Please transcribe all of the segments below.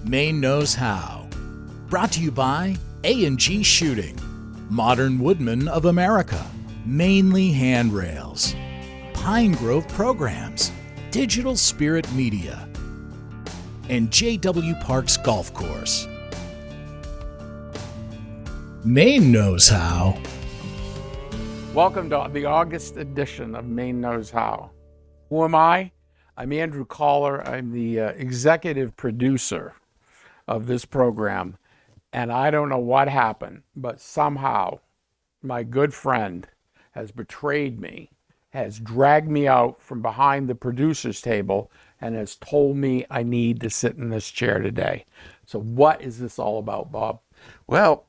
Maine Knows How. Brought to you by A&G Shooting, Modern Woodmen of America, Mainly Handrails, Pine Grove Programs, Digital Spirit Media, and J.W. Parks Golf Course. Maine Knows How. Welcome to the August edition of Maine Knows How. Who am I? I'm Andrew Caller. I'm the executive producer of this program. And I don't know what happened, but somehow my good friend has betrayed me, has dragged me out from behind the producer's table, and has told me I need to sit in this chair today. So what is this all about, Bob? Well,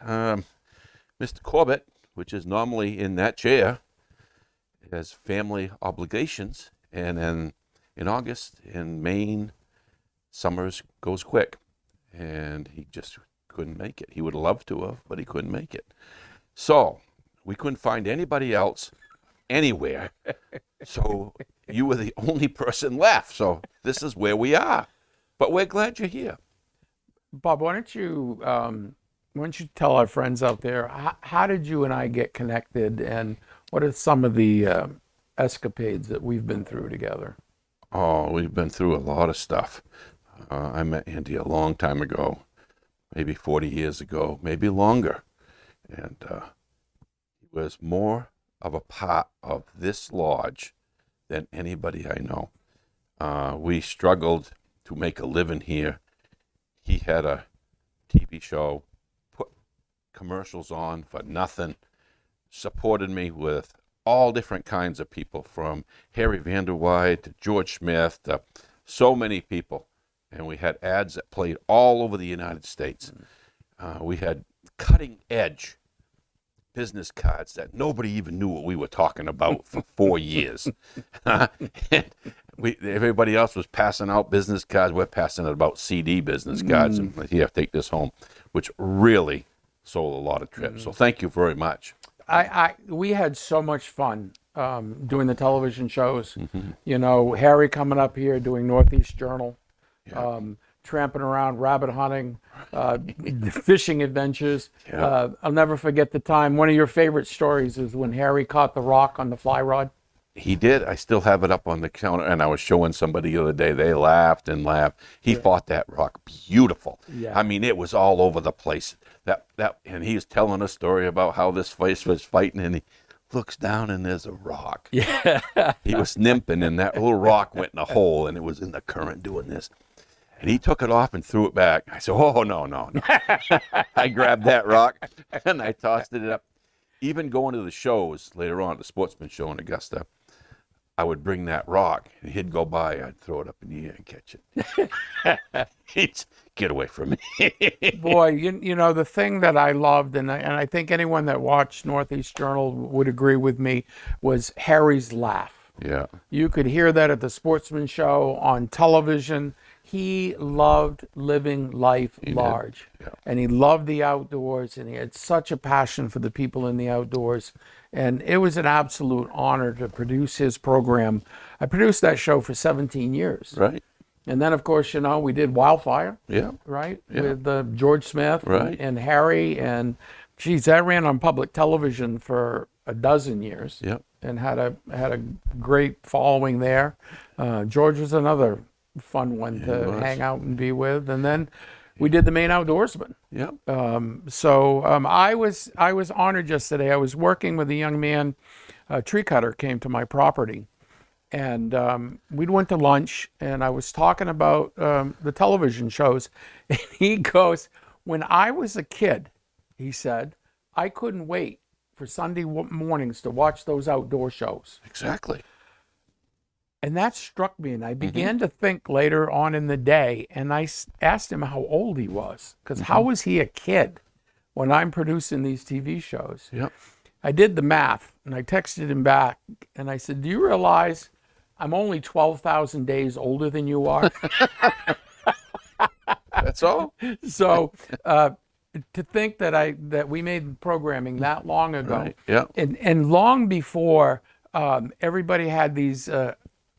Mr. Corbett, which is normally in that chair, has family obligations, and then in August in Maine, summers goes quick, and he just couldn't make it. He would love to have, but he couldn't make it. So we couldn't find anybody else anywhere. So you were the only person left. So this is where we are. But we're glad you're here. Bob, why don't you tell our friends out there, how did you and I get connected, and what are some of the escapades that we've been through together? Oh, we've been through a lot of stuff. I met Andy a long time ago, maybe 40 years ago, maybe longer. And he was more of a part of this lodge than anybody I know. We struggled to make a living here. He had a TV show, put commercials on for nothing, supported me with all different kinds of people, from Harry Vanderwide to George Smith to so many people. And we had ads that played all over the United States. We had cutting edge business cards that nobody even knew what we were talking about for 4 years. And everybody else was passing out business cards. We're passing out about CD business cards. And here, take this home, which really sold a lot of trips. So thank you very much. We had so much fun doing the television shows. You know, Harry coming up here doing Northeast Journal, tramping around, rabbit hunting, fishing adventures. I'll never forget the time. One of your favorite stories is when Harry caught the rock on the fly rod. He did. I still have it up on the counter, and I was showing somebody the other day. They laughed and laughed. He fought that rock beautiful. I mean, it was all over the place. And he was telling a story about how this fish was fighting, and he looks down and there's a rock. He was nymphing, and that little rock went in a hole, and it was in the current doing this. And he took it off and threw it back. I said, oh, no. I grabbed that rock, and I tossed it up. Even going to the shows later on, the Sportsman show in Augusta, I would bring that rock, and he'd go by. I'd throw it up in the air and catch it. He'd get away from me. Boy, you know, the thing that I loved, and I think anyone that watched Northeast Journal would agree with me, was Harry's laugh. Yeah. You could hear that at the Sportsman show, on television. He loved living life large, and he loved the outdoors, and he had such a passion for the people in the outdoors. And it was an absolute honor to produce his program. I produced that show for 17 years. Right. And then, of course, you know, we did Wildfire. Right. With George Smith and Harry. And, geez, that ran on public television for a dozen years. And had a great following there. George was another fun one to hang out and be with. And then we did the Maine Outdoorsman. I was honored yesterday. I was working with a young man, a tree cutter, came to my property, and we went to lunch, and I was talking about the television shows, and he goes, when I was a kid, he said, I couldn't wait for Sunday mornings to watch those outdoor shows. Exactly. And that struck me, and I began to think later on in the day, and I asked him how old he was, because how was he a kid when I'm producing these TV shows? I did the math, and I texted him back, and I said, do you realize I'm only 12,000 days older than you are? That's all? So to think that we made programming that long ago, and long before everybody had these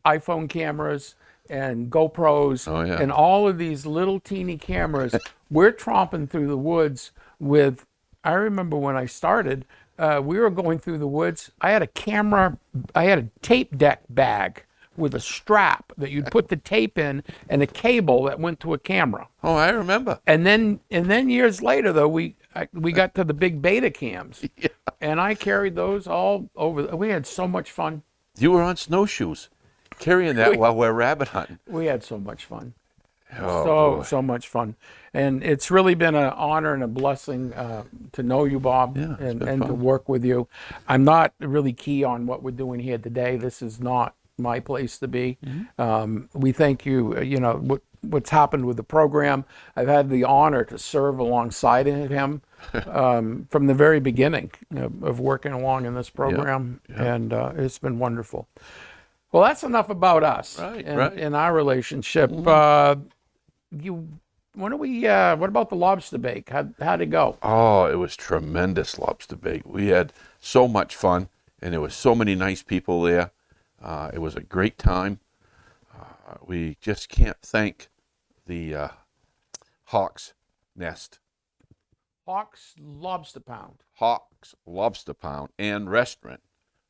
iPhone cameras and GoPros Oh, yeah. and all of these little teeny cameras. We're tromping through the woods with, I remember when I started, we were going through the woods. I had a tape deck bag with a strap that you'd put the tape in and a cable that went to a camera. Oh, I remember. And then years later, though, we got to the big beta cams, and I carried those all over. We had so much fun. You were on snowshoes, carrying that while we're rabbit hunting. We had so much fun. Oh, boy. So much fun, and it's really been an honor and a blessing to know you, Bob, Yeah, it's been and to fun. work with you. I'm not really key on what we're doing here today. This is not my place to be. We thank you. You know what's happened with the program. I've had the honor to serve alongside him from the very beginning of working along in this program, and it's been wonderful. Well, that's enough about us and our relationship. What about the lobster bake? How'd it go? Oh, it was tremendous lobster bake. We had so much fun, and there was so many nice people there. It was a great time. We just can't thank the Hawks Nest, Hawks Lobster Pound Hawks Lobster Pound and Restaurant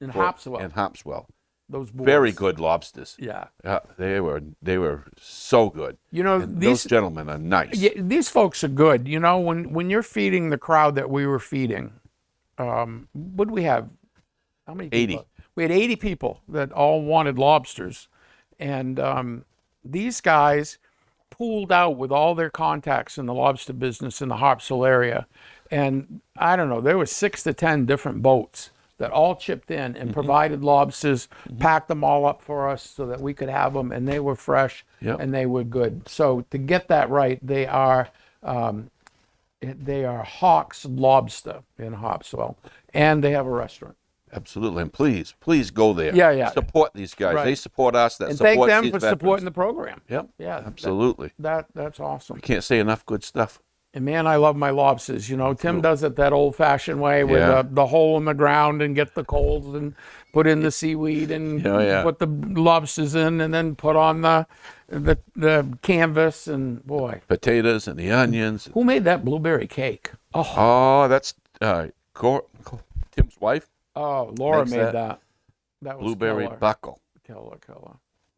in for- Hopswell. in Hopswell. Those boys. Very good lobsters. Yeah. They were so good. You know, And these those gentlemen are nice. yeah, these folks are good. You know, when you're feeding the crowd that we were feeding, what did we have? How many people? 80. We had 80 people that all wanted lobsters. And these guys pooled out with all their contacts in the lobster business in the Harpswell area. And I don't know, there were 6 to 10 different boats that all chipped in and provided lobsters, packed them all up for us so that we could have them, and they were fresh and they were good. So to get that right, they are Hawks Lobster in Hopswell, and they have a restaurant. Absolutely. And please go there. Yeah. Support these guys. Right. They support us. That And thank supports them these for veterans. supporting the program. Yep. Yeah, Absolutely. That's awesome. Can't say enough good stuff. And man, I love my lobsters. You know, Tim does it that old-fashioned way with Yeah. the hole in the ground and get the coals and put in the seaweed and put the lobsters in and then put on the canvas and boy. Potatoes and the onions. Who made that blueberry cake? Oh, that's Tim's wife. Oh, Laura Makes made that that. That was Blueberry killer. buckle. Killer.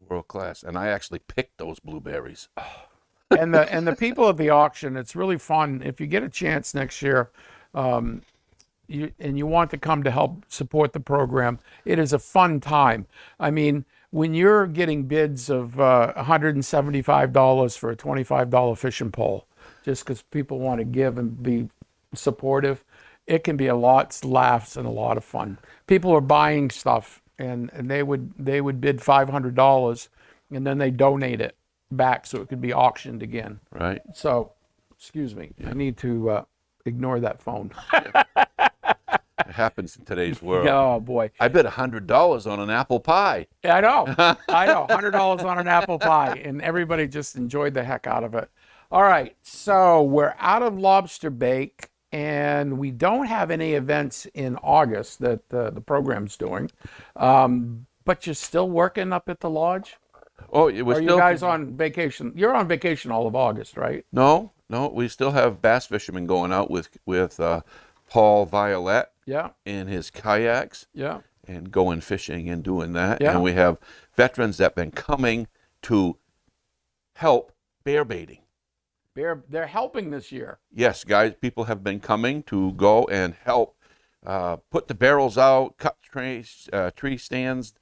World class. And I actually picked those blueberries. And the people at the auction, it's really fun. If you get a chance next year, you want to come to help support the program, it is a fun time. I mean, when you're getting bids of $175 for a $25 fishing pole, just because people want to give and be supportive, it can be a lot of laughs and a lot of fun. People are buying stuff, and they would bid $500, and then they donate it back so it could be auctioned again. Right. So, excuse me, I need to ignore that phone. It happens in today's world. Oh boy, I bet $100 on an apple pie. I know, $100 on an apple pie, and everybody just enjoyed the heck out of it. All right, so we're out of lobster bake, and we don't have any events in August that the program's doing, but you're still working up at the lodge. Oh, it was Are still. you guys on vacation? You're on vacation all of August, right? No. We still have bass fishermen going out with Paul Violette Yeah, in his kayaks yeah. and going fishing and doing that. Yeah. And we have veterans that have been coming to help bear baiting. They're helping this year. Yes, guys, people have been coming to go and help put the barrels out, cut tree stands,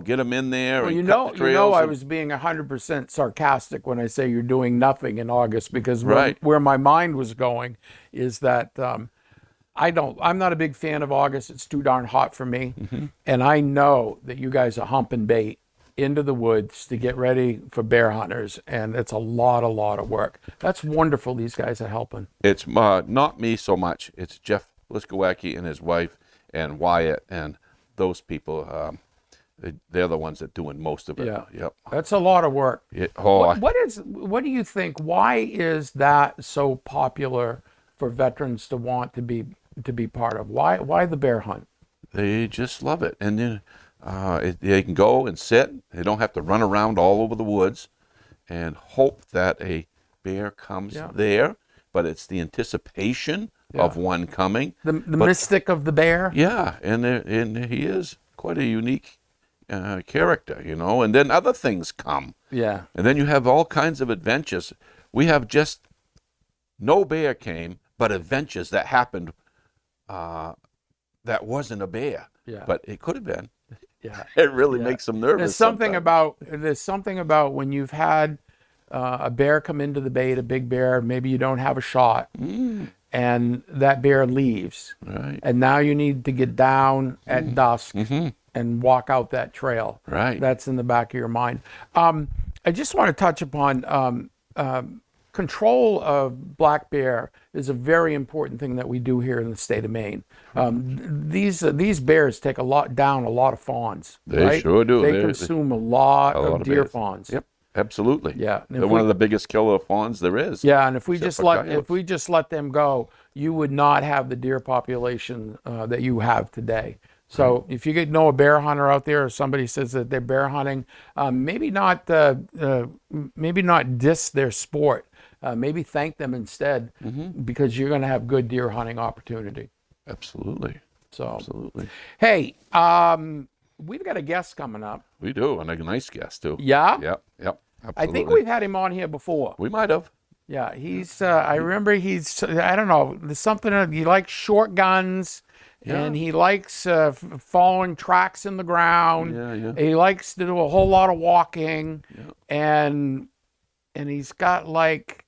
get them in there. Well, and cut the trails I and- was being 100% sarcastic when I say you're doing nothing in August, because Right. where my mind was going is that I'm not a big fan of August. It's too darn hot for me. And I know that you guys are humping bait into the woods to get ready for bear hunters, and it's a lot of work. That's wonderful. These guys are helping. It's not me so much. It's Jeff Liskowacki and his wife and Wyatt and those people. They're the ones that doing most of it. Yeah. Yep. That's a lot of work. Oh, What do you think? Why is that so popular for veterans to want to be part of? Why the bear hunt? they just love it. And then They can go and sit. They don't have to run around all over the woods and hope that a bear comes there. But it's the anticipation of one coming. The mystic of the bear. Yeah, and he is quite a unique character, you know. And then other things come. Yeah. And then you have all kinds of adventures. We have just no bear came, but adventures that happened that wasn't a bear. Yeah. But it could have been. Yeah. It really makes them nervous. There's something about when you've had a bear come into the bait, a big bear, maybe you don't have a shot, and that bear leaves. Right. And now you need to get down at dusk and walk out that trail. Right. That's in the back of your mind. I just want to touch upon control of black bear is a very important thing that we do here in the state of Maine. These bears take a lot of fawns. They right? sure do. They consume a lot of deer bears. fawns. Yep, absolutely. Yeah. They're one of the biggest killer fawns there is. Yeah, and if we Except just let them go, you would not have the deer population that you have today. So if you know a bear hunter out there, or somebody says that they're bear hunting, maybe not diss their sport. Maybe thank them instead, because you're going to have good deer hunting opportunity. Absolutely. So, Absolutely. Hey, we've got a guest coming up. We do, and a nice guest too. Yeah? Yep. Absolutely. I think we've had him on here before. We might have. Yeah, he's, I remember I don't know, there's something, he likes short guns. And he likes following tracks in the ground. Yeah. He likes to do a whole lot of walking. And he's got like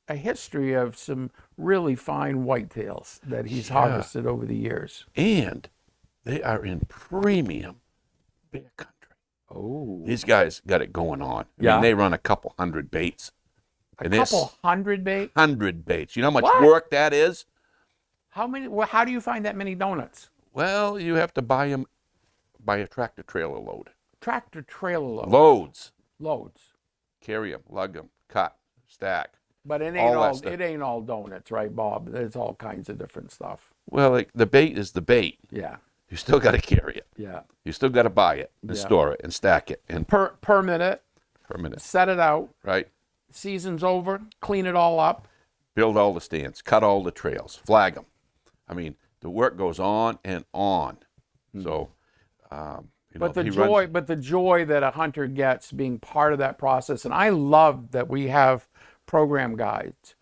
a history of some really fine whitetails that he's harvested over the years. And they are in premium bear country. Oh. These guys got it going on. I mean, they run a couple hundred baits. A couple hundred baits? 100 baits. You know how much work that is? How many? Well, how do you find that many donuts? Well, you have to buy them by a tractor trailer load. Tractor trailer Loads. Loads. Carry them, lug them, cut, stack. But it ain't all donuts, right, Bob? There's all kinds of different stuff. Well, like the bait is the bait. Yeah. You still got to carry it. Yeah. You still got to buy it and store it and stack it and permit it. Set it out. Right. Season's over. Clean it all up. Build all the stands. Cut all the trails. Flag them. I mean, the work goes on and on. So, but the joy that a hunter gets being part of that process, and I love that we have program guides,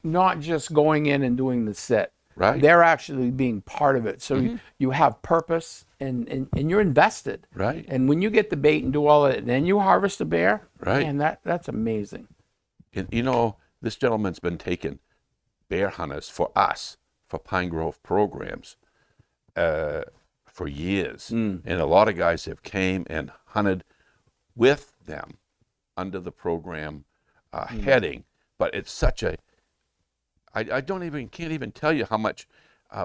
not just going in and doing the sit. Right. They're actually being part of it. So you have purpose and you're invested. Right. And when you get the bait and do all of it, and then you harvest a bear, right. Man, that's amazing. And, you know, this gentleman's been taking bear hunters for us, for Pine Grove programs, for years. And a lot of guys have came and hunted with them under the program heading. But it's such a, I can't even tell you how much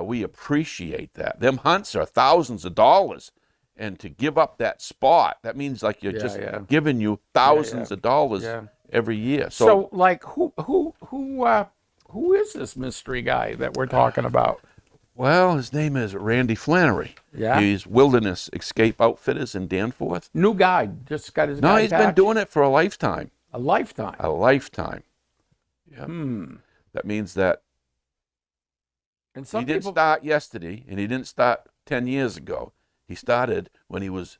we appreciate that. Them hunts are thousands of dollars. And to give up that spot, that means like you're giving you thousands of dollars every year. So like who is this mystery guy that we're talking about? Well, his name is Randy Flannery. Yeah. He's Wilderness Escape Outfitters in Danforth. New guy, just got his guy. No, he's been doing it for a lifetime. A lifetime. A lifetime. Yeah. That means that and some he didn't start yesterday, and he didn't start 10 years ago. He started when he was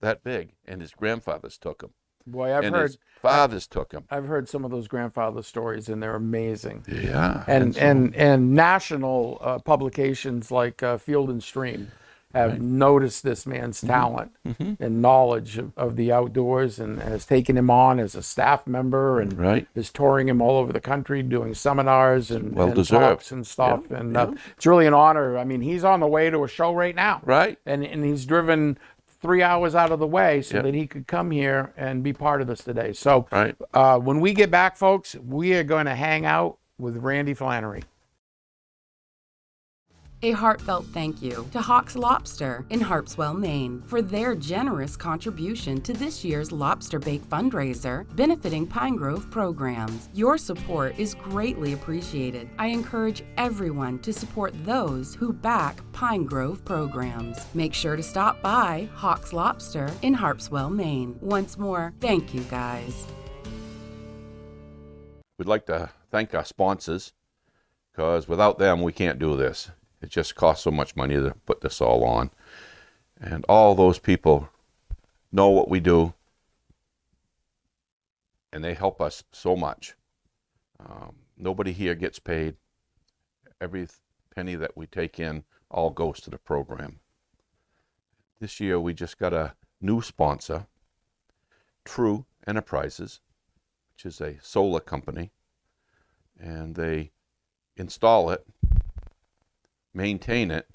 that big, and his grandfathers took him. Boy, his fathers took him. I've heard some of those grandfather stories, and they're amazing. Yeah. And national publications like Field and Stream have noticed this man's talent and knowledge of the outdoors, and has taken him on as a staff member, and is touring him all over the country, doing seminars and talks and stuff. Yeah. And it's really an honor. I mean, he's on the way to a show right now. Right. And he's driven 3 hours out of the way so that he could come here and be part of this today. So when we get back, folks, we are going to hang out with Randy Flannery. A heartfelt thank you to Hawk's Lobster in Harpswell, Maine, for their generous contribution to this year's Lobster Bake fundraiser benefiting Pine Grove programs. Your support is greatly appreciated. I encourage everyone to support those who back Pine Grove programs. Make sure to stop by Hawk's Lobster in Harpswell, Maine. Once more, thank you guys. We'd like to thank our sponsors, because without them, we can't do this. It just costs so much money to put this all on. And all those people know what we do, and they help us so much. Nobody here gets paid. Every penny that we take in all goes to the program. This year, we just got a new sponsor, True Enterprises, which is a solar company, and they install it, maintain it,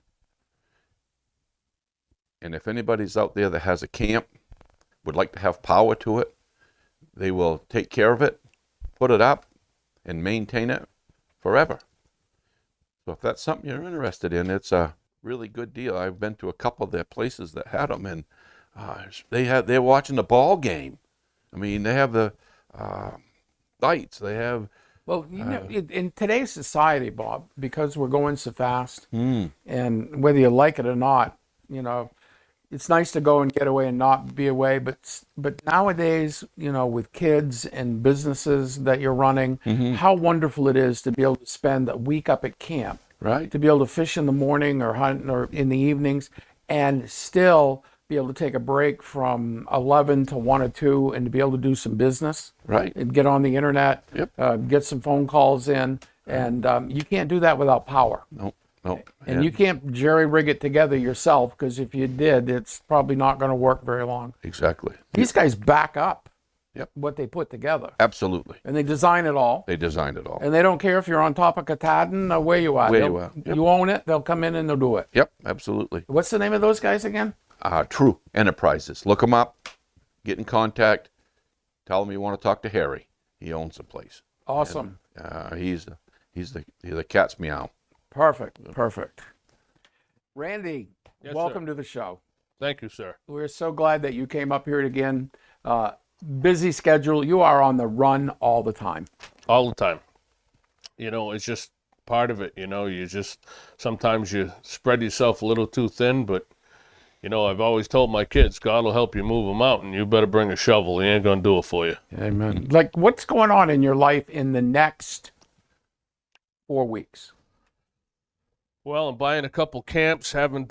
and if anybody's out there that has a camp, would like to have power to it, they will take care of it, put it up, and maintain it forever. So if that's something you're interested in, it's a really good deal. I've been to a couple of their places that had them, and they're watching the ball game. I mean, they have the lights, they have. Well, you know, in today's society, Bob, because we're going so fast, and whether you like it or not, you know, it's nice to go and get away and not be away. But nowadays, you know, with kids and businesses that you're running, how wonderful it is to be able to spend a week up at camp, Right. to be able to fish in the morning or hunt or in the evenings, and still be able to take a break from 11 to 1 or 2 and to be able to do some business. Right. And get on the internet, Yep. get some phone calls in, and you can't do that without power. Nope. And you can't jerry-rig it together yourself, because if you did, it's probably not going to work very long. Exactly. These guys back up Yep. what they put together, Absolutely. and they design it all. They designed it all. And they don't care if you're on top of Katahdin or where you are. Where you are, yep. You own it, they'll come in and they'll do it. Yep, absolutely. What's the name of those guys again? True Enterprises. Look them up, get in contact, tell them you want to talk to Harry. He owns the place. Awesome. And, he's the cat's meow. Perfect. Randy, Yes, welcome sir. to the show. Thank you, sir. We're so glad that you came up here again. Busy schedule. You are on the run all the time. All the time. You know, it's just part of it. You know, sometimes you spread yourself a little too thin, but, you know, I've always told my kids, God will help you move a mountain. You better bring a shovel. He ain't going to do it for you. Amen. Like, what's going on in your life in the next 4 weeks? Well, I'm buying a couple camps, having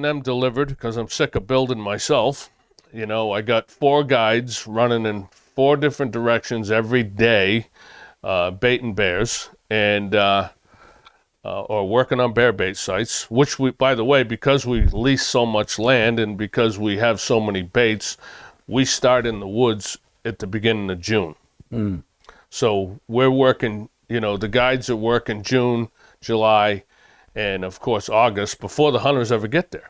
them delivered because I'm sick of building myself. You know, I got 4 guides running in 4 different directions every day, baiting bears, and or working on bear bait sites, which we, by the way, because we lease so much land and because we have so many baits, we start in the woods at the beginning of June. So we're working, you know, the guides are working June, July, and of course August before the hunters ever get there.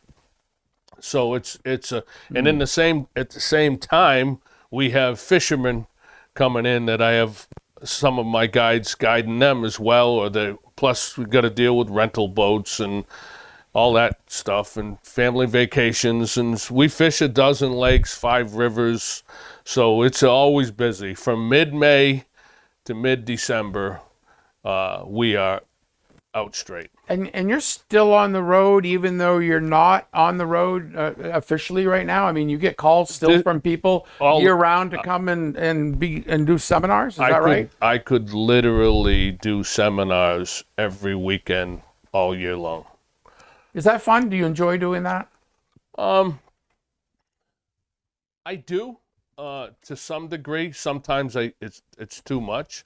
So it's and at the same time we have fishermen coming in that I have some of my guides guiding them as well, or plus we got to deal with rental boats and all that stuff and family vacations, and we fish a dozen lakes, 5 rivers, so it's always busy from mid-May to mid-December. We are out straight. And you're still on the road, even though you're not on the road officially right now. I mean, you get calls still from people year round to come and do seminars. Is that right? I could literally do seminars every weekend all year long. Is that fun? Do you enjoy doing that? I do to some degree. Sometimes it's too much.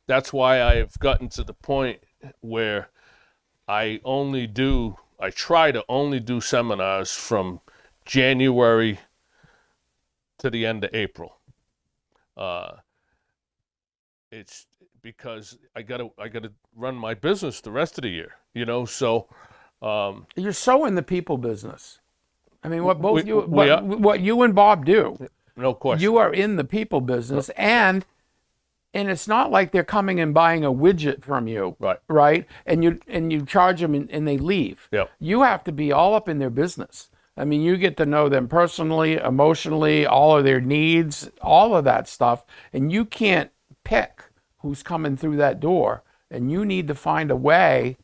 That's why I have gotten to the point where I try to only do seminars from January to the end of April. It's because I gotta run my business the rest of the year, you know. So You're so in the people business. I mean, what We what you and Bob do, no question. you are in the people business, and And it's not like they're coming and buying a widget from you, right? And you charge them and they leave. Yep. You have to be all up in their business. I mean, you get to know them personally, emotionally, all of their needs, all of that stuff, and you can't pick who's coming through that door. And you need to find a way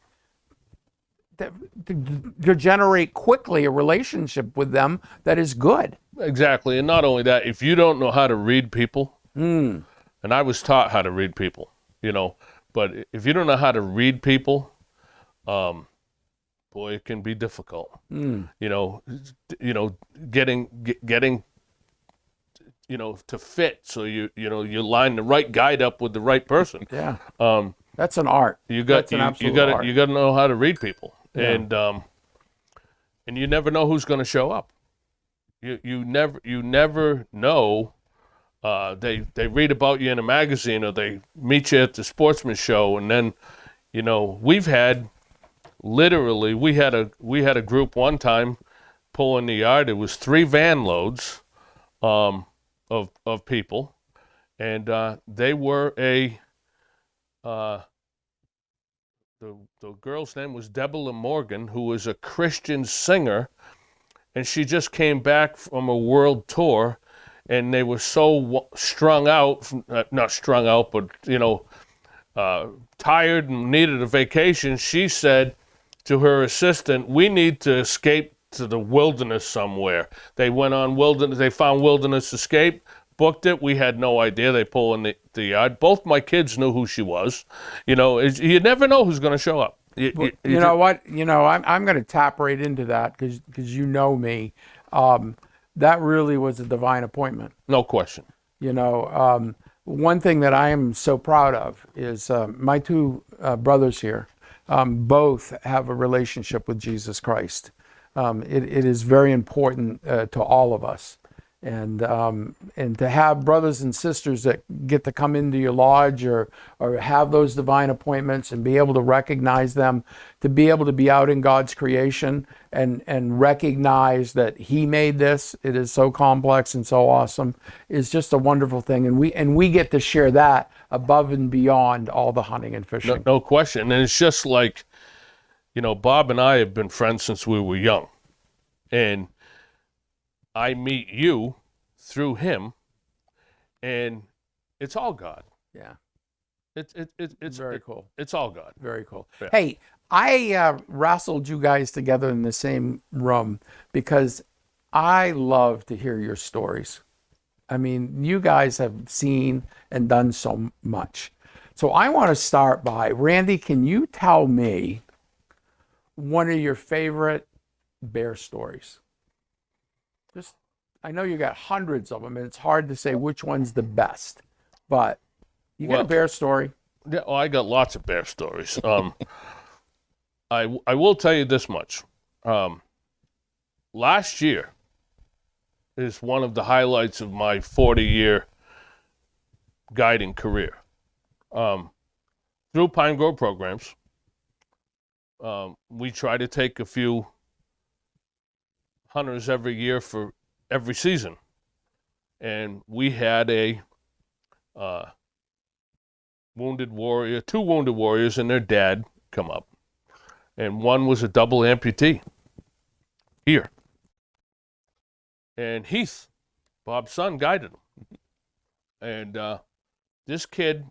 to generate quickly a relationship with them that is good. Exactly. And not only that, if you don't know how to read people, and I was taught how to read people, but if you don't know how to read people, boy, it can be difficult. Getting to fit, so you line the right guide up with the right person. Yeah. That's an art. That's an absolute art. You got to know how to read people. Yeah. And you never know who's going to show up. You never know. They read about you in a magazine, or they meet you at the sportsman show, and then we had a group one time pulling the yard. It was 3 van loads of people, and they were the girl's name was Deborah Morgan, who was a Christian singer, and she just came back from a world tour, and they were so strung out, not strung out, but tired and needed a vacation. She said to her assistant, "We need to escape to the wilderness somewhere." They went on wilderness. They found Wilderness Escape, booked it. We had no idea. They pull in the yard. Both my kids knew who she was. You never know who's going to show up. You know what? I'm going to tap right into that because you know me. That really was a divine appointment. No question. One thing that I am so proud of is my 2 brothers here. Both have a relationship with Jesus Christ. It is very important to all of us. And to have brothers and sisters that get to come into your lodge or have those divine appointments and be able to recognize them, to be able to be out in God's creation and recognize that He made this, it is so complex and so awesome, is just a wonderful thing. And we get to share that above and beyond all the hunting and fishing. No question. And it's just like, Bob and I have been friends since we were young. And I meet you through him, and it's all God. Yeah. It's very cool. It's all God. Very cool. Yeah. Hey, I wrestled you guys together in the same room because I love to hear your stories. I mean, you guys have seen and done so much. So I want to start by, Randy, can you tell me one of your favorite bear stories? I know you got hundreds of them, and it's hard to say which one's the best, but you got a bear story? Yeah, I got lots of bear stories. I will tell you this much. Last year is one of the highlights of my 40-year guiding career. Through Pine Grove programs, we try to take a few hunters every year for every season, and we had a wounded warrior, 2 wounded warriors and their dad come up, and one was a double amputee here, and Heath, Bob's son, guided him, and this kid,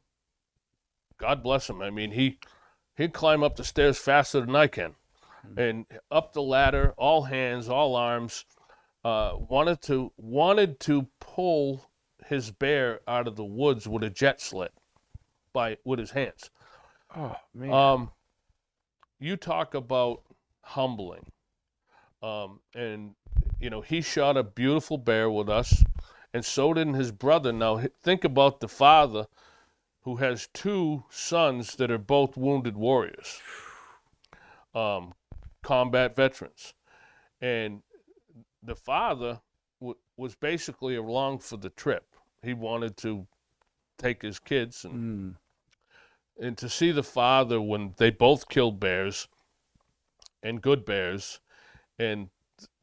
God bless him, I mean, he'd climb up the stairs faster than I can. And up the ladder, all hands, all arms, wanted to pull his bear out of the woods with a jet slit with his hands. Oh man! You talk about humbling, and he shot a beautiful bear with us, and so did his brother. Now think about the father, who has 2 sons that are both wounded warriors. Combat veterans, and the father was basically along for the trip. He wanted to take his kids and to see the father when they both killed bears and good bears, and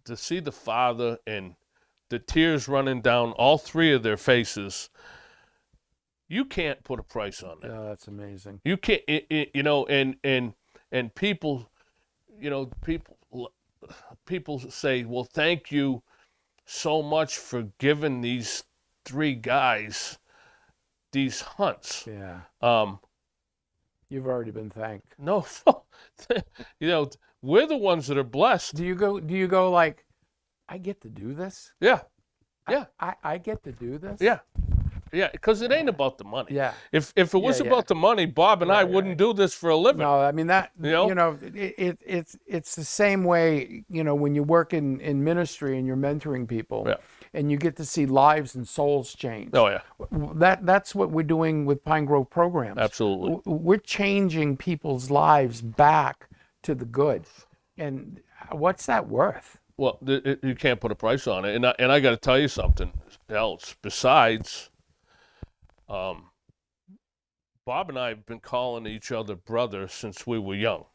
to see the father and the tears running down all 3 of their faces, You can't put a price on that. Yeah, that's amazing. You can't, you know, and people, you know, people say, well, thank you so much for giving these 3 guys these hunts. Yeah. You've already been thanked. No, you know, we're the ones that are blessed. Do you go like, I get to do this? Yeah, yeah, I get to do this? yeah, yeah. Because it ain't about the money. Yeah. If it was Yeah, about the money, Bob and I wouldn't do this for a living. No, I mean that, You know? it's the same way, you know, when you work in ministry and you're mentoring people, Yeah. and you get to see lives and souls change. Oh yeah, That's what we're doing with Pine Grove programs. absolutely. We're changing people's lives back to the good. And what's that worth? Well, you can't put a price on it, and I got to tell you something else. Besides, Bob and I have been calling each other brother since we were young,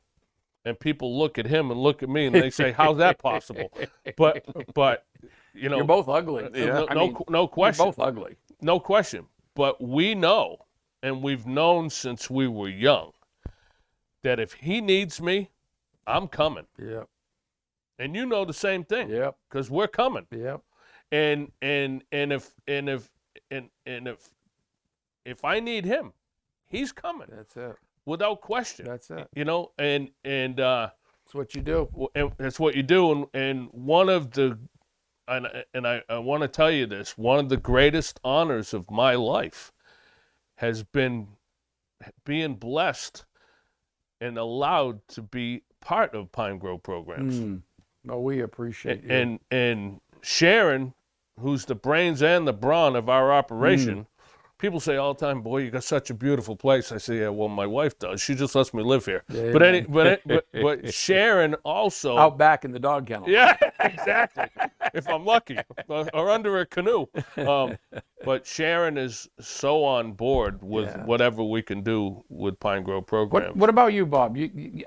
and people look at him and look at me and they say, "How's that possible?" But you know, You're both ugly. No question. You're both ugly. No question. But we know, and we've known since we were young, that if he needs me, I'm coming. Yep. And you know the same thing. Yep. Because we're coming. Yep. And if I need him, he's coming That's it. without question. That's it. You know, and That's what you do. and that's what you do. And one of the and I want to tell you this, one of the greatest honors of my life has been being blessed and allowed to be part of Pine Grove programs. Oh, we appreciate you. And Sharon, who's the brains and the brawn of our operation, people say all the time, "Boy, you got such a beautiful place." I say, "Yeah, well, my wife does. She just lets me live here." Yeah, But Sharon also out back in the dog kennel. Yeah, exactly. If I'm lucky, or under a canoe. But Sharon is so on board with whatever we can do with Pine Grove programs. What about you, Bob? You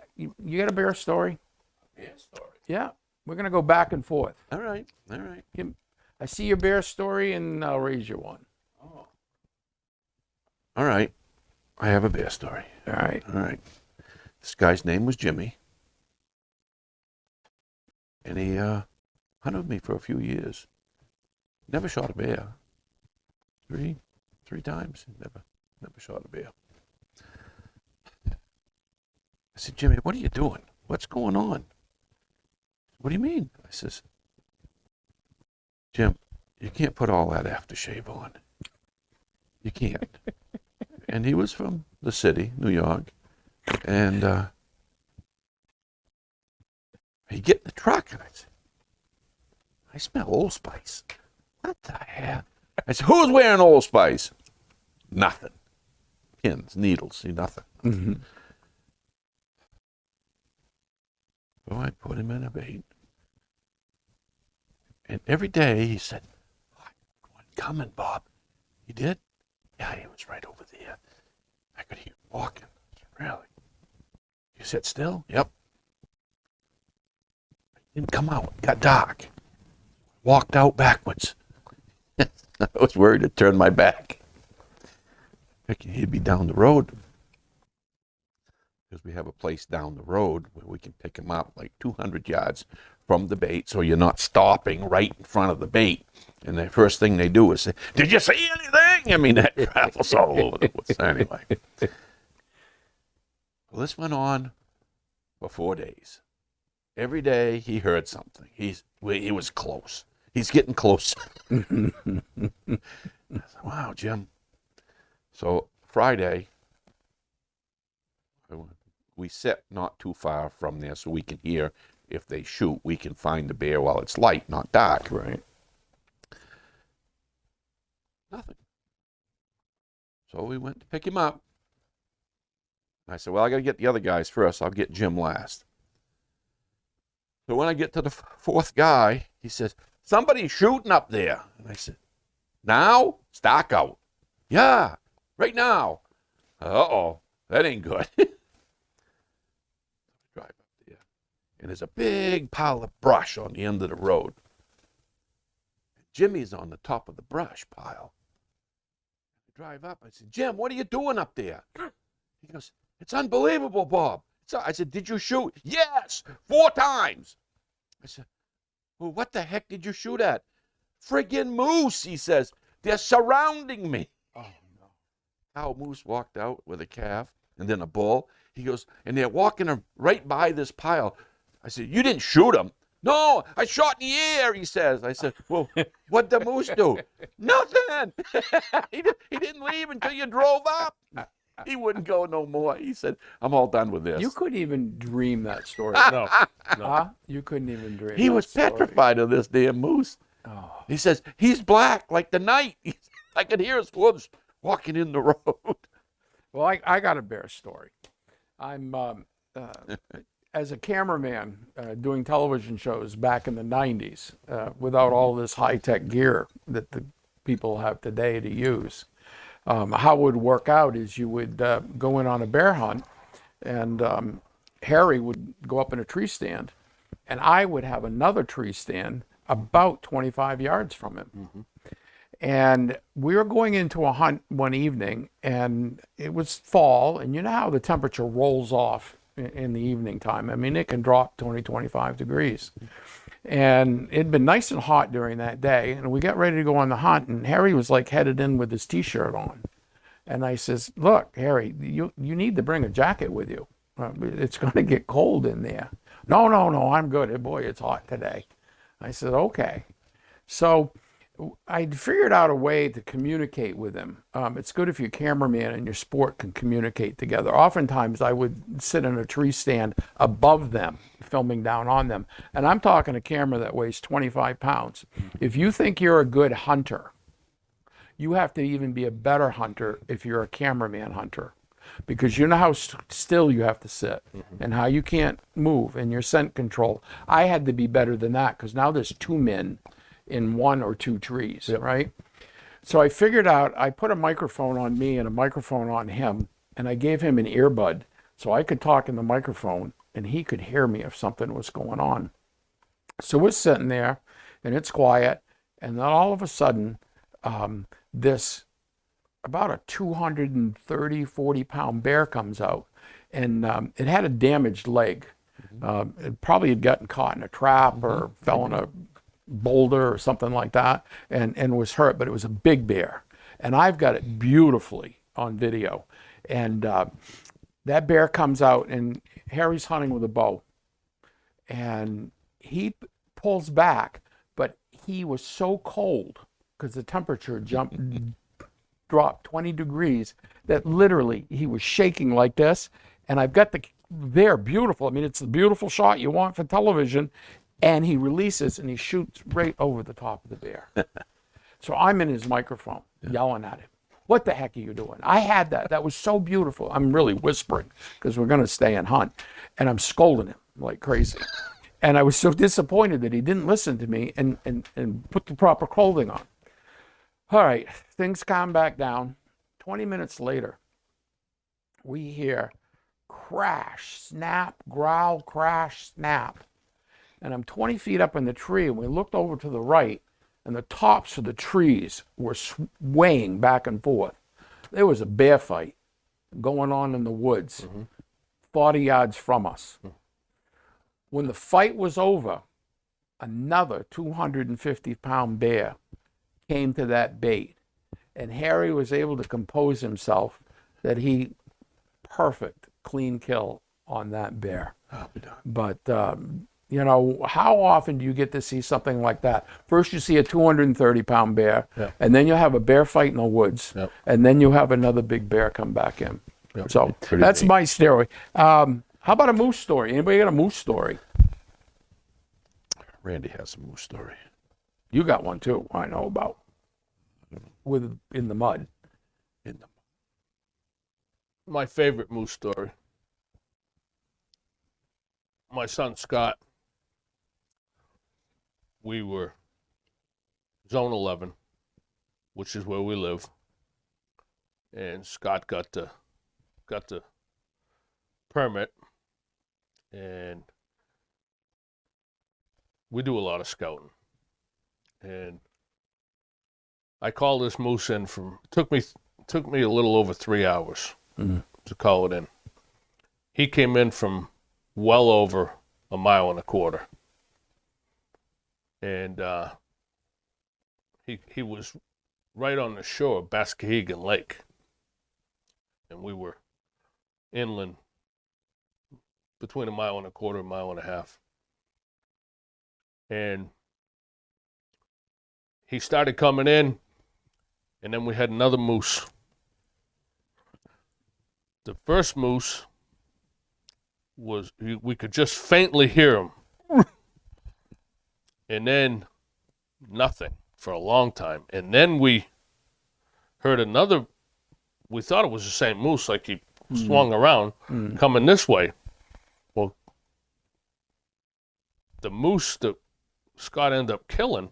got a bear story? Bear story. Yeah. We're gonna go back and forth. All right. All right. I see your bear story, and I'll raise you one. All right. I have a bear story. All right. All right. This guy's name was Jimmy. And he hunted with me for a few years. Never shot a bear. Three times. Never shot a bear. I said, "Jimmy, what are you doing? What's going on?" "What do you mean?" I says, "Jim, you can't put all that aftershave on. You can't." And he was from the city, New York. And he get in the truck, and I said, "I smell Old Spice." "What the hell?" I said, "Who's wearing Old Spice?" "Nothing. Pins, needles, see nothing." So I put him in a bait. And every day he said, "One coming, Bob." "He did?" "Yeah, he was right over there. I could hear him walking." I said, "Really? You sit still?" "Yep." Didn't come out. It got dark. Walked out backwards. I was worried to turn my back. Thinking he'd be down the road. Because we have a place down the road where we can pick him up like 200 yards from the bait, so you're not stopping right in front of the bait. And the first thing they do is say, "Did you see anything?" I mean, that travels all over the place. Anyway. Well, this went on for 4 days. Every day he heard something. He was close. He's getting close. I said, "Wow, Jim." So Friday, we sit not too far from there so we can hear if they shoot. We can find the bear while it's light, not dark. Right. Nothing. So we went to pick him up. I said, "Well, I got to get the other guys first. I'll get Jim last." So when I get to the fourth guy, he says, "Somebody's shooting up there." And I said, "Now? It's dark out." "Yeah, right now." "Uh-oh, that ain't good." Drive up there, and there's a big pile of brush on the end of the road. Jimmy's on the top of the brush pile. drive up. I said, Jim, what are you doing up there? He goes, it's unbelievable, Bob. I said, did you shoot? Yes, 4 times. I said, well, what the heck did you shoot at? Friggin' moose, he says. They're surrounding me. Oh, no. Cow moose walked out with a calf and then a bull. He goes, and they're walking right by this pile. I said, you didn't shoot them. No, I shot in the air, he says. I said, well, what'd the moose do? Nothing. he didn't leave until you drove up. He wouldn't go no more. He said, I'm all done with this. You couldn't even dream that story. No. Huh? You couldn't even dream He that was story. petrified of this damn moose. Oh. He says, he's black like the night. I could hear his hooves walking in the road. Well, I got a bear story. I'm, as a cameraman doing television shows back in the 90s, without all this high-tech gear that the people have today to use, how it would work out is you would go in on a bear hunt, and Harry would go up in a tree stand, and I would have another tree stand about 25 yards from him. Mm-hmm. And we were going into a hunt one evening, and it was fall, and you know how the temperature rolls off in the evening time. I mean, it can drop 20, 25 degrees. And it'd been nice and hot during that day, and we got ready to go on the hunt, and Harry was like headed in with his t-shirt on. And I says, look, Harry, you need to bring a jacket with you. It's going to get cold in there. No, I'm good. Boy, it's hot today. I said, okay. So I figured out a way to communicate with him. It's good if your cameraman and your sport can communicate together. Oftentimes I would sit in a tree stand above them, filming down on them. And I'm talking a camera that weighs 25 pounds. If you think you're a good hunter, you have to even be a better hunter if you're a cameraman hunter. Because you know how still you have to sit and how you can't move and your scent control. I had to be better than that because now there's 2 men in 1 or 2 trees, right? So I figured out, I put a microphone on me and a microphone on him, and I gave him an earbud so I could talk in the microphone and he could hear me if something was going on. So we're sitting there and it's quiet, and then all of a sudden, this about a 230, 40-pound bear comes out, and it had a damaged leg. It probably had gotten caught in a trap or fell in a boulder or something like that, and was hurt, but it was a big bear. And I've got it beautifully on video. And that bear comes out, and Harry's hunting with a bow. And he pulls back, but he was so cold because the temperature dropped 20 degrees that literally he was shaking like this. And I've got they're beautiful. I mean, it's the beautiful shot you want for television. And he releases and he shoots right over the top of the bear. So I'm in his microphone yelling at him. What the heck are you doing? I had that. That was so beautiful. I'm really whispering because we're going to stay and hunt. And I'm scolding him like crazy. And I was so disappointed that he didn't listen to me and put the proper clothing on. All right, things calm back down. 20 minutes later, we hear crash, snap, growl, crash, snap. And I'm 20 feet up in the tree, and we looked over to the right, and the tops of the trees were swaying back and forth. There was a bear fight going on in the woods, 40 yards from us. When the fight was over, another 250-pound bear came to that bait, and Harry was able to compose himself that he perfect clean kill on that bear. But you know, how often do you get to see something like that? First you see a 230-pound bear, and then you have a bear fight in the woods, and then you have another big bear come back in. So that's my story. How about a moose story? Anybody got a moose story? Randy has a moose story. You got one too, I know about. In the mud. My favorite moose story. My son Scott, we were zone 11, which is where we live, and Scott got the permit, and we do a lot of scouting. And I called this moose in took me took me a little over 3 hours to call it in. He came in from well over 1.25 miles. And he was right on the shore of Bascahegan Lake. And we were inland between 1.25 miles, 1.5 miles. And he started coming in, and then we had another moose. The first moose was, we could just faintly hear him. And then nothing for a long time. And then we heard another, we thought it was the same moose, like he swung around, coming this way. Well, the moose that Scott ended up killing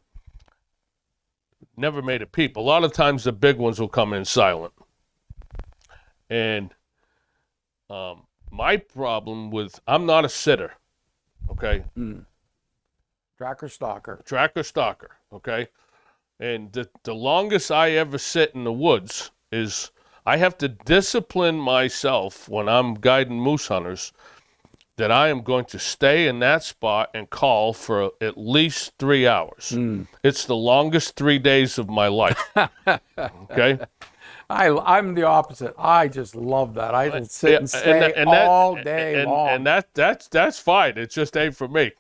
never made a peep. A lot of times the big ones will come in silent. And my problem with, I'm not a sitter, okay? Tracker stalker. Tracker stalker, okay? And the longest I ever sit in the woods is I have to discipline myself when I'm guiding moose hunters that I am going to stay in that spot and call for at least 3 hours. It's the longest 3 days of my life, okay? I'm the opposite. I just love that. I can sit and stay all day long. And that's fine. It just ain't for me.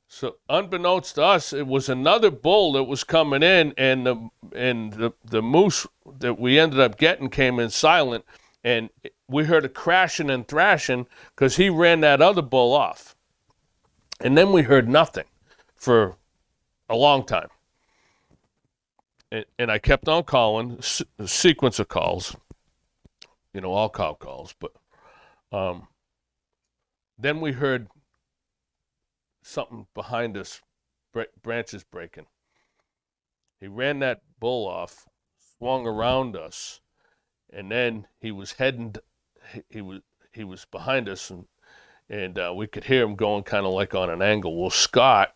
So unbeknownst to us, it was another bull that was coming in, and the moose that we ended up getting came in silent, and we heard a crashing and thrashing because he ran that other bull off. And then we heard nothing for a long time. And I kept on calling, a sequence of calls, all cow calls. But then we heard something behind us, branches breaking. He ran that bull off, swung around us, and then he was heading. He was behind us, and we could hear him going kind of like on an angle. Well, Scott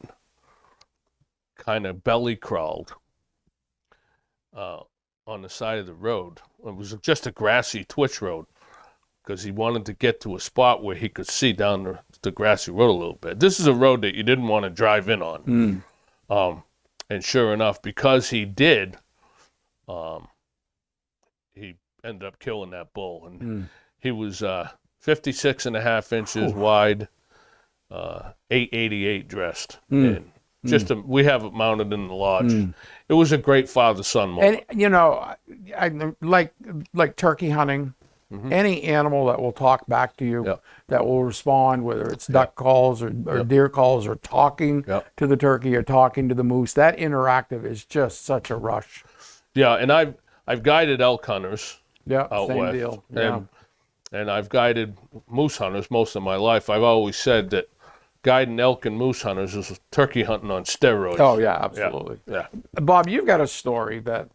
kind of belly crawled on the side of the road. It was just a grassy twitch road because he wanted to get to a spot where he could see down the grassy road a little bit. This is a road that you didn't want to drive in on. And sure enough, because he did, he ended up killing that bull. And he was 56.5 inches wide, 888 dressed. And we have it mounted in the lodge. It was a great father-son moment. And I like turkey hunting. Any animal that will talk back to you, that will respond, whether it's duck calls or deer calls, or talking to the turkey or talking to the moose, that interactive is just such a rush. Yeah, and I've guided elk hunters. Yeah, out same west, deal. Yeah. And I've guided moose hunters most of my life. I've always said that guiding elk and moose hunters is turkey hunting on steroids. Oh yeah, absolutely. Yeah. Bob, you've got a story that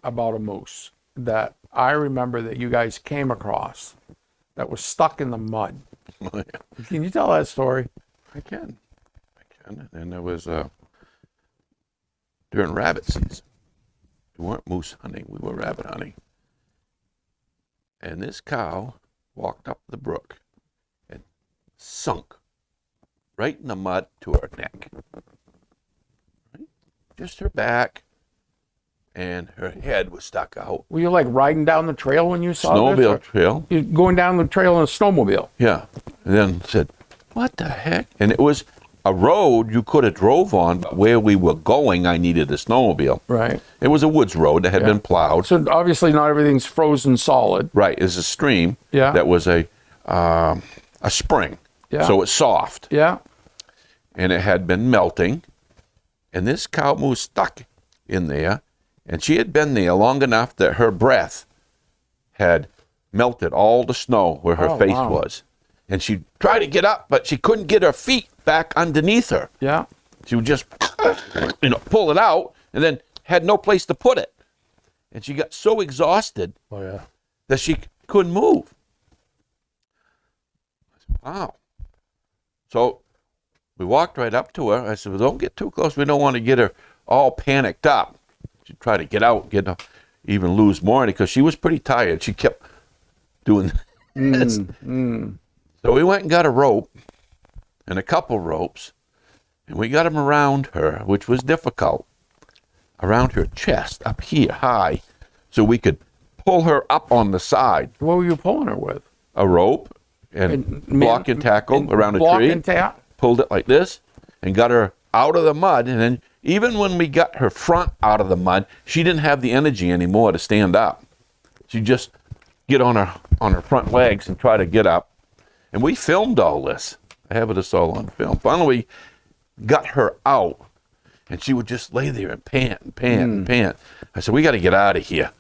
about a moose that I remember that you guys came across that was stuck in the mud. Can you tell that story? I can. And it was during rabbit season. We weren't moose hunting, we were rabbit hunting. And this cow walked up the brook and sunk right in the mud to her neck. Right? Just her back, and her head was stuck out. Were you like riding down the trail when you saw this? Snowmobile trail. You're going down the trail in a snowmobile? Yeah. And then said, what the heck? And it was a road you could have drove on, but where we were going, I needed a snowmobile. Right. It was a woods road that had been plowed. So obviously not everything's frozen solid. Right. It's a stream that was a spring. Yeah. So it's soft. Yeah. And it had been melting. And this cow was stuck in there. And she had been there long enough that her breath had melted all the snow where her face was. And she tried to get up, but she couldn't get her feet back underneath her. Yeah. She would just, pull it out, and then had no place to put it. And she got so exhausted that she couldn't move. Wow. So we walked right up to her. I said, well, don't get too close. We don't want to get her all panicked up. She tried to get out, even lose more because she was pretty tired. She kept doing this. So we went and got a rope and a couple ropes, and we got them around her, which was difficult, around her chest, up here, high, so we could pull her up on the side. What were you pulling her with? A rope and block and tackle around a tree. Pulled it like this and got her out of the mud. And then even when we got her front out of the mud, she didn't have the energy anymore to stand up. She'd just get on her front legs and try to get up. And we filmed all this. I have it all on film. Finally, we got her out, and she would just lay there and pant and pant and pant. I said, we got to get out of here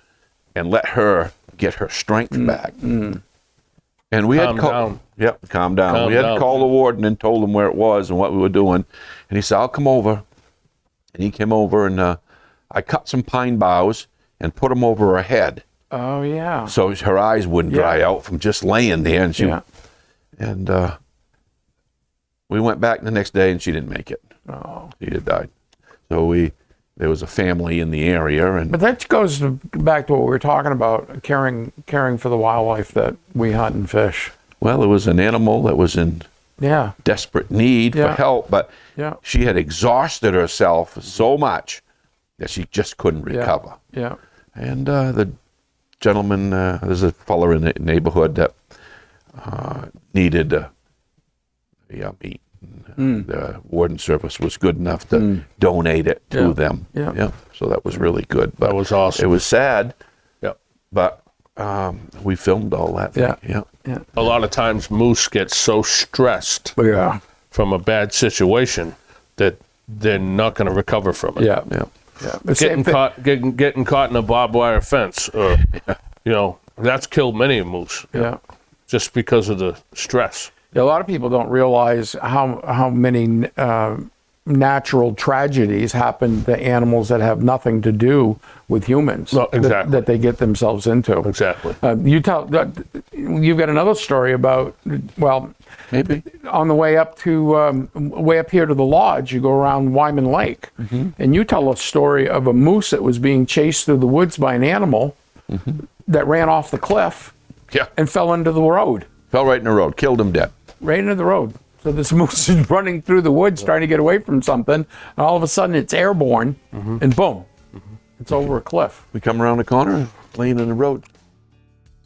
and let her get her strength back. And we had down. Yep, calm down. Calm We had down. to call the warden and told him where it was and what we were doing. And he said, I'll come over. And he came over, and I cut some pine boughs and put them over her head. Oh, yeah. So her eyes wouldn't dry out from just laying there. And and we went back the next day, and she didn't make it. Oh. She had died. So there was a family in the area, and But that goes back to what we were talking about, caring for the wildlife that we hunt and fish. well, it was an animal that was in Yeah. desperate need for help, but Yeah. she had exhausted herself so much that she just couldn't recover. Yeah. And the gentleman, there's a fellow in the neighborhood that needed meat. The warden service was good enough to donate it to them. Yeah. So that was really good. But That was awesome. It was sad, Yep. but we filmed all that. Yeah. A lot of times moose get so stressed Yeah. from a bad situation that they're not going to recover from it. Yeah. Yeah. Yeah. The same thing. Getting caught in a barbed wire fence, or that's killed many a moose. Yeah. Just because of the stress. A lot of people don't realize how many natural tragedies happen to animals that have nothing to do with humans. No, exactly. that they get themselves into. Exactly. You've got another story about, well, Maybe. on the way up here to the lodge, you go around Wyman Lake, and you tell a story of a moose that was being chased through the woods by an animal that ran off the cliff Yeah. and fell into the road. Fell right in the road, killed him dead. Right into the road. So this moose is running through the woods trying to get away from something, and all of a sudden it's airborne, and boom, it's over a cliff. We come around the corner, laying in the road.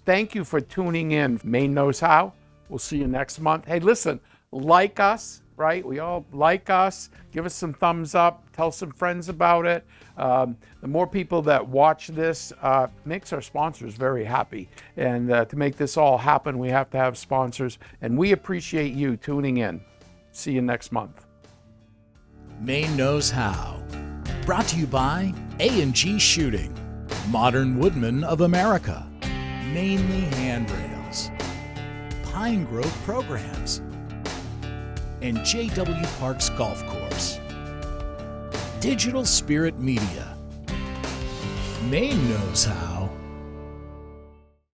Thank you for tuning in. Maine Knows How. We'll see you next month. Hey, listen, like us, right? We all like us. Give us some thumbs up. Tell some friends about it. The more people that watch this makes our sponsors very happy. And to make this all happen, we have to have sponsors. And we appreciate you tuning in. See you next month. Maine Knows How. Brought to you by A&G Shooting, Modern Woodmen of America, Mainly Handrails, Pine Grove Programs, and J.W. Parks Golf Course. Digital Spirit Media. Maine Knows How.